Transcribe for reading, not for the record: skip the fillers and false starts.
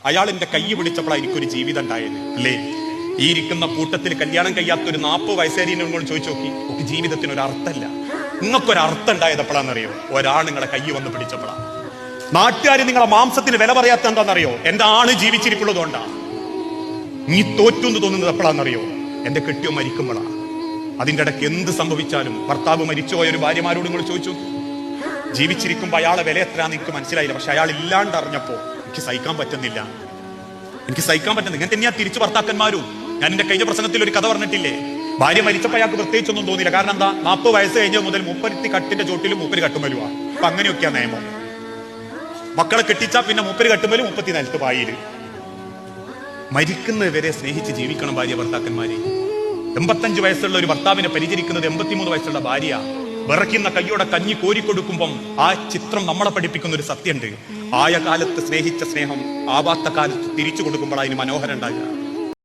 അയാളിന്റെ കൈ പിടിച്ചപ്പോഴാണ് എനിക്കൊരു ജീവിതം ഉണ്ടായത് അല്ലേ? ഈ ഇരിക്കുന്ന കൂട്ടത്തിൽ കല്യാണം കഴിയാത്ത ഒരു 40 വയസ്സേരിനോട് ചോദിച്ചു നോക്കി, ഒക്കെ ജീവിതത്തിന് ഒരു അർത്ഥമല്ല. നിങ്ങൾക്കൊരു അർത്ഥം ഉണ്ടായത് എപ്പോഴാണെന്നറിയോ? ഒരാൾ നിങ്ങളെ കൈ വന്ന് പിടിച്ചപ്പോഴാണ്. നാട്ടുകാർ നിങ്ങളെ മാംസത്തിന് വില പറയാത്ത എന്താണെന്നറിയോ? എന്റെ ആണ് ജീവിച്ചിരിപ്പുള്ളതുകൊണ്ടാ. നീ തോറ്റെന്ന് തോന്നുന്നത് എപ്പോഴാണെന്നറിയോ? എന്റെ കെട്ടിയോ മരിക്കുമ്പോഴാണ്. അതിന്റെ ഇടയ്ക്ക് എന്ത് സംഭവിച്ചാലും, ഭർത്താവ് മരിച്ചുപോയ ഒരു ഭാര്യമാരോട് നിങ്ങൾ ചോദിച്ചു, ജീവിച്ചിരിക്കുമ്പോ അയാളെ വില എത്രയാന്ന് എനിക്ക് മനസ്സിലായില്ല, പക്ഷെ അയാൾ ഇല്ലാണ്ട് അറിഞ്ഞപ്പോ എനിക്ക് സഹിക്കാൻ പറ്റുന്നില്ല. ഇങ്ങനെ തന്നെയാ തിരിച്ചു ഭർത്താക്കന്മാരും. ഞാൻ എന്റെ കഴിഞ്ഞ പ്രസംഗത്തിൽ ഒരു കഥ പറഞ്ഞിട്ടില്ലേ? ഭാര്യ മരിച്ചപ്പോൾ അയാൾക്ക് പ്രത്യേകിച്ചൊന്നും തോന്നിയില്ല. കാരണം എന്താ? 40 വയസ്സ് കഴിഞ്ഞ മുതൽ 30 കട്ടിന്റെ ചോട്ടിലും 30 കട്ടുമലുവാ. അപ്പൊ അങ്ങനെയൊക്കെയാ നിയമം. മക്കളെ കെട്ടിച്ചാ പിന്നെ 30 കട്ടുമലും 30 നിലത്ത് പായില്. മരിക്കുന്നവരെ സ്നേഹിച്ച് ജീവിക്കണം ഭാര്യ ഭർത്താക്കന്മാരെ. 85 വയസ്സുള്ള ഒരു ഭർത്താവിനെ പരിചരിക്കുന്നത് 83 വയസ്സുള്ള ഭാര്യ. വിറയ്ക്കുന്ന കയ്യോടെ കഞ്ഞി കോരിക്കൊടുക്കുമ്പം ആ ചിത്രം നമ്മളെ പഠിപ്പിക്കുന്ന ഒരു സത്യമുണ്ട്. ആയ കാലത്ത് സ്നേഹിച്ച സ്നേഹം ആവാത്ത കാലത്ത് തിരിച്ചു കൊടുക്കുമ്പോൾ അതിന് മനോഹരം ഉണ്ടാകുക.